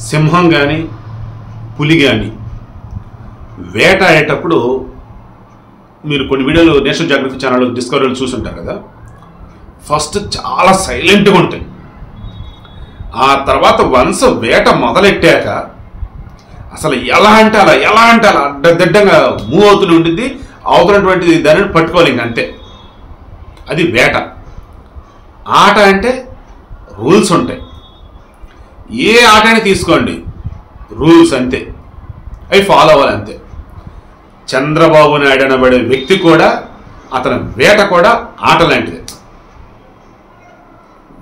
సింహం కానీ పులి కానీ వేటాడేటప్పుడు మీరు కొన్ని వీడియోలు నేషనల్ జియోగ్రఫీ ఛానల్ డిస్కవరీలు చూసుంటారు కదా. ఫస్ట్ చాలా సైలెంట్గా ఉంటాయి. ఆ తర్వాత వన్స్ వేట మొదలెట్టాక అసలు ఎలా అంటే అలా అడ్డదిడ్డంగా మూవ్ అవుతూనే ఉంటుంది. అవుతున్నటువంటి దానిని పట్టుకోవాలి ఇంక అంతే. అది వేట. ఆట అంటే రూల్స్ ఉంటాయి. ఏ ఆట అని తీసుకోండి, రూల్స్ అంతే, అవి ఫాలో అవ్వాలి అంతే. చంద్రబాబు నాయుడు అనబడే వ్యక్తి కూడా, అతని వేట కూడా ఆట లాంటిదే.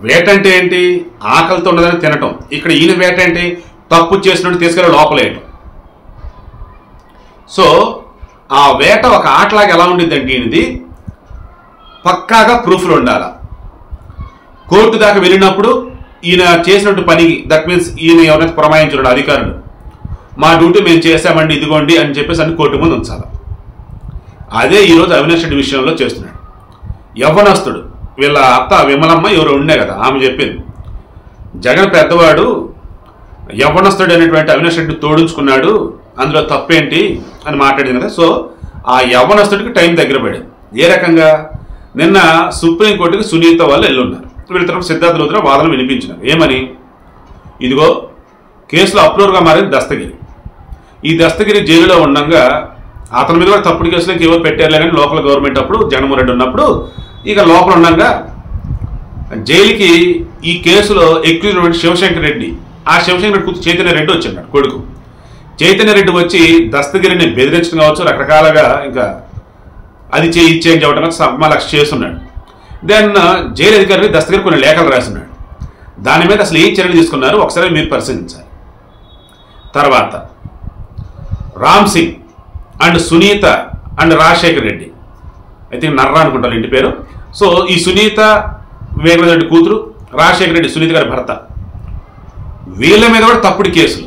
వేట అంటే ఏంటి? ఆకలితో ఉన్నదని తినటం. ఇక్కడ ఈయన వేట ఏంటి? తప్పు చేసినట్టు తీసుకెళ్ళి లోపలేయటం. సో ఆ వేట ఒక ఆటలాగా ఎలా ఉండిద్దంటే ఈయనది పక్కాగా ప్రూఫ్లు ఉండాలి. కోర్టు దాకా వెళ్ళినప్పుడు ఈయన చేసినట్టు పనికి, దట్ మీన్స్ ఈయన ఎవరైతే ప్రమాయించాడు అధికారులు, మా డ్యూటీ మేము చేసామండి ఇదిగోండి అని చెప్పేసి అన్ని కోర్టు ముందు ఉంచాలి. అదే ఈరోజు అవినాష్ రెడ్డి విషయంలో చేస్తున్నాడు. యవ్వనస్తుడు, వీళ్ళ అత్త విమలమ్మ ఎవరు ఉండే కదా, ఆమె చెప్పింది జగన్ పెద్దవాడు యవ్వనస్తుడు అనేటువంటి అవినాష్ రెడ్డి తోడించుకున్నాడు, అందులో తప్పేంటి అని మాట్లాడింది కదా. సో ఆ యవ్వనస్తుడికి టైం దగ్గర పడింది. ఏ రకంగా? నిన్న సుప్రీంకోర్టుకి సునీత వాళ్ళు వెళ్ళున్నారు. వీళ్ళ తరఫు సిద్ధార్థ లోతురా వాదన వినిపించినారు. ఏమని? ఇదిగో కేసులో అప్రూవర్గా మారింది దస్తగిరి. ఈ దస్తగిరి జైలులో ఉండగా అతని మీద కూడా తప్పుడు కేసులకు ఏవో పెట్టారులే కానీ లోకల్ గవర్నమెంట్ అప్పుడు జగన్మోహన్ రెడ్డి ఉన్నప్పుడు ఇక లోపల ఉండగా జైలుకి ఈ కేసులో ఎక్యూజ్ శివశంకర్ రెడ్డి, ఆ శివశంకర్ రెడ్డి కూతురు చైతన్య రెడ్డి వచ్చిన్నాడు కొడుకు. చైతన్య రెడ్డి వచ్చి దస్తగిరిని బెదిరించడం కావచ్చు, రకరకాలుగా ఇంకా అది ఇచ్చేంజ్ అవ్వడం మళ్ళీ చేస్తున్నాడు. దెన్ జైలు అధికారికి దస్తగిరి కొన్ని లేఖలు రాస్తున్నాడు. దాని మీద అసలు ఏం చర్యలు తీసుకున్నారు ఒకసారి మీరు పరిశీలించాలి. తర్వాత రామ్ సింగ్ అండ్ సునీత అండ్ రాజశేఖర్ రెడ్డి, అయితే నర్రా అనుకుంటారు ఇంటి పేరు. సో ఈ సునీత వివేకానంద రెడ్డి కూతురు, రాజశేఖర్ రెడ్డి సునీత గారి భర్త, వీళ్ళ మీద కూడా తప్పుడు కేసులు.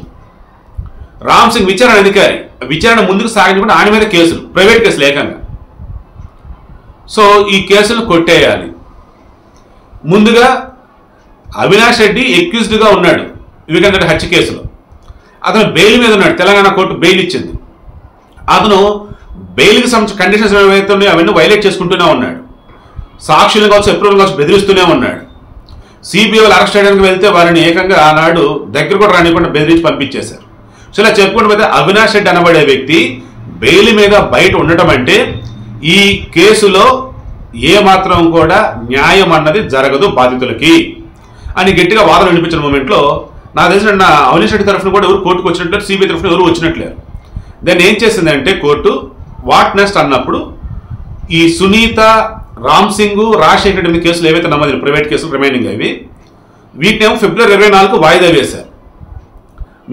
రామ్ సింగ్ విచారణ అధికారి, విచారణ ముందుకు సాగించకుండా ఆయన మీద కేసులు, ప్రైవేట్ కేసులు ఏకంగా. సో ఈ కేసులు కొట్టేయాలి. ముందుగా అవినాష్ రెడ్డి ఎక్యూజ్డ్గా ఉన్నాడు వివేకానంద రెడ్డి హత్య కేసులో. అతను బెయిల్ మీద ఉన్నాడు, తెలంగాణ కోర్టు బెయిల్ ఇచ్చింది. అతను బెయిల్కి సంబంధించిన కండిషన్స్ ఏవైతే ఉన్నాయో అవన్నీ వైలేట్ చేసుకుంటూనే ఉన్నాడు. సాక్షులు కావచ్చు, అప్రూవల్ కావచ్చు బెదిరిస్తూనే ఉన్నాడు. సిబిఐ వాళ్ళు అరెస్ట్ చేయడానికి వెళ్తే వారిని ఏకంగా ఆనాడు దగ్గర కూడా రానివ్వకుండా బెదిరించి పంపించేశారు. సో ఇలా చెప్పుకుంటూ పోతే అవినాష్ రెడ్డి అనబడే వ్యక్తి బెయిల్ మీద బయట ఉండటం అంటే ఈ కేసులో ఏమాత్రం కూడా న్యాయం అన్నది జరగదు బాధితులకి అని గట్టిగా వాదన వినిపించిన మూమెంట్లో నాకు తెలిసిన అవినాష్ రెడ్డి తరఫున కూడా ఎవరు కోర్టుకు వచ్చినట్లేరు, సిబిఐ తరఫున ఎవరు వచ్చినట్లేరు. దాన్ని ఏం చేసిందంటే కోర్టు వాట్ నెక్స్ట్ అన్నప్పుడు ఈ సునీత, రామ్ సింగ్, రాజశేఖర్ రెడ్డి కేసులు ఏవైతే నమోదు ప్రైవేట్ కేసులు రిమైనింగ్ అవి, వీటినేమో ఫిబ్రవరి 24 వాయిదా వేశారు.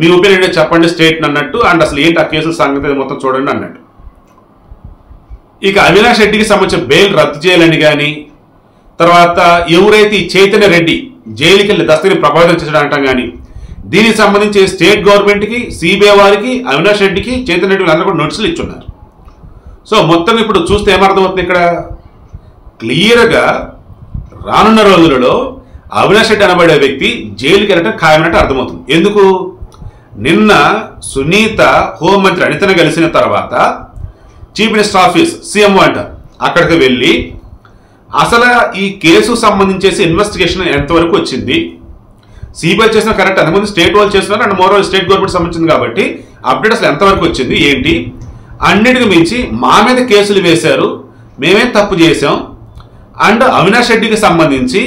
మీ ఒపీనియన్ చెప్పండి స్టేట్ అన్నట్టు, అండ్ అసలు ఏంటి ఆ కేసుల సంగతి మొత్తం చూడండి అన్నట్టు. ఇక అవినాష్ రెడ్డికి సంబంధించిన బెయిల్ రద్దు చేయాలని కానీ, తర్వాత ఎవరైతే ఈ చైతన్య రెడ్డి జైలుకి వెళ్ళి దస్తగిరి ప్రభావితం చేసడం కానీ, దీనికి సంబంధించి స్టేట్ గవర్నమెంట్కి, సిబిఐ వారికి, అవినాష్ రెడ్డికి, చైతన్య రెడ్డి అందరూ కూడా నోటీసులు ఇచ్చున్నారు. సో మొత్తం ఇప్పుడు చూస్తే ఏమర్థమవుతుంది? ఇక్కడ క్లియర్గా రానున్న రోజులలో అవినాష్ రెడ్డి అనబడే వ్యక్తి జైలుకి వెళ్ళటం ఖాయమైనట్టు అర్థమవుతుంది. ఎందుకు? నిన్న సునీత హోంమంత్రి అనితను కలిసిన తర్వాత చీఫ్ మినిస్టర్ ఆఫీస్, సీఎం అంటారు, అక్కడికి వెళ్ళి అసలు ఈ కేసు సంబంధించేసి ఇన్వెస్టిగేషన్ ఎంతవరకు వచ్చింది, సిబిఐ చేసిన కరెక్ట్, అంతకుముందు స్టేట్ వాళ్ళు చేస్తున్నారు అండ్ మోర్ స్టేట్ గవర్నమెంట్ సంబంధించింది కాబట్టి అప్డేట్ అసలు ఎంతవరకు వచ్చింది ఏంటి, అన్నిటికి మించి మా మీద కేసులు వేశారు, మేమేం తప్పు చేసాం, అండ్ అవినాష్ రెడ్డికి సంబంధించి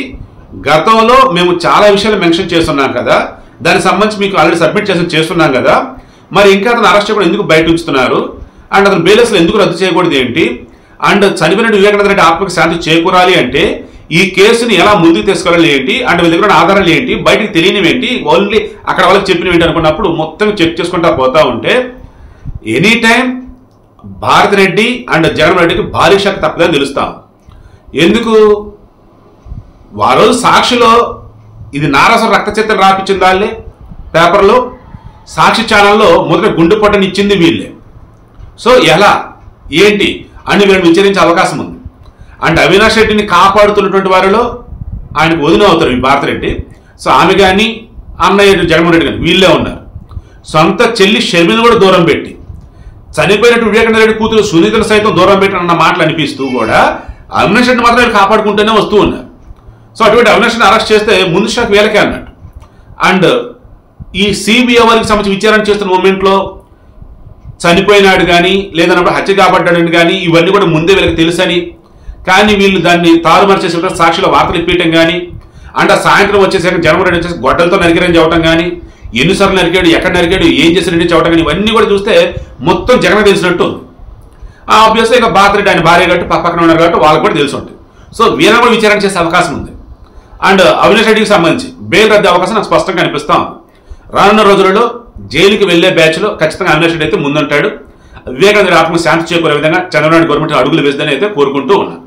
గతంలో మేము చాలా విషయాలు మెన్షన్ చేస్తున్నాం కదా, దానికి సంబంధించి మీకు ఆల్రెడీ సబ్మిట్ చేస్తున్నాం కదా, మరి ఇంకా అతను అరెస్ట్ చేయకుండా ఎందుకు బయట ఉంచుతున్నారు, అండ్ అతను బెయిల్స్లో ఎందుకు రద్దు చేయకూడదు ఏంటి, అండ్ చనిపోయిన వివేకానంద రెడ్డి ఆత్మకి శాంతి చేకూరాలి అంటే ఈ కేసుని ఎలా ముందుకు తీసుకెళ్ళాలి ఏంటి, అండ్ వీళ్ళ దగ్గర ఆధారాలు ఏంటి, బయటకు తెలియనివి ఏంటి, ఓన్లీ అక్కడ వాళ్ళకి చెప్పినవి ఏంటి అనుకున్నప్పుడు మొత్తం చెక్ చేసుకుంటా పోతా ఉంటే any time Bharat Reddy and Jagan రెడ్డికి భారీ షాక్ తప్పదని తెలుస్తాం. ఎందుకు? ఆ రోజు సాక్షిలో ఇది నారాసం రక్త చిత్రం రాపించింది వాళ్ళే, పేపర్లో సాక్షి ఛానల్లో మొదట గుండు పొట్టని ఇచ్చింది వీళ్ళే. సో ఎలా ఏంటి అని వీళ్ళని విచారించే అవకాశం ఉంది. అండ్ అవినాష్ రెడ్డిని కాపాడుతున్నటువంటి వారిలో ఆయనకు వదిన అవుతారు ఈ భారత్ రెడ్డి. సో ఆమె కానీ అన్నయ్య జగన్మోహన్ రెడ్డి గారు వీళ్ళే ఉన్నారు. సొంత చెల్లి షర్మిలను కూడా దూరం పెట్టి, చనిపోయినట్టు వివేకానంద రెడ్డి కూతురు సునీతను సైతం దూరం పెట్టిన మాటలు అనిపిస్తూ కూడా అవినాష్ రెడ్డి మాత్రం కాపాడుకుంటూనే వస్తూ ఉన్నారు. సో అటువంటి అవినాష్ రెడ్డిని అరెస్ట్ చేస్తే ముందు షాక్ వీళ్ళకే అన్నట్టు. అండ్ ఈ సిబిఐ వారికి సంబంధించి విచారణ చేస్తున్న మూమెంట్లో చనిపోయినాడు కానీ లేదన్నప్పుడు హత్య కాబడ్డాడని కానీ ఇవన్నీ కూడా ముందే వీళ్ళకి తెలుసని, కానీ వీళ్ళు దాన్ని తారుమారు చేసిన సాక్షిలో వార్తలు ఇప్పించడం కానీ, అంటే సాయంత్రం వచ్చేసరికి జగన్మోహన్ రెడ్డి వచ్చేసి గొడ్డలతో నరికారని చెప్పడం కానీ, ఎన్నిసార్లు నరికాడు, ఎక్కడ నరికాడు, ఏం చేసినట్టు చెప్పడం కానీ, ఇవన్నీ కూడా చూస్తే మొత్తం జగన్ తెలిసినట్టు. ఆబ్వియస్గా ఇక బాత్రెడ్డి ఆయన భార్య కాబట్టి పక్కన ఉన్నారు కాబట్టి వాళ్ళకి కూడా తెలిసి ఉంటుంది. సో వీళ్ళని కూడా విచారణ చేసే అవకాశం ఉంది. అండ్ అవినాష్ రెడ్డికి సంబంధించి బెయిల్ రద్దు అవకాశం నాకు స్పష్టంగా కనిపిస్తాం. రానున్న రోజులలో జైలుకి వెళ్లే బ్యాచ్లో ఖచ్చితంగా అవినాష్ రెడ్డి అయితే ముందుంటాడు. వివేకానంద ఆత్మ శాంతి చేకూరే విధంగా చంద్రబాబు గవర్నమెంట్ అడుగులు వేస్తుందని అయితే కోరుకుంటూ ఉన్నాను.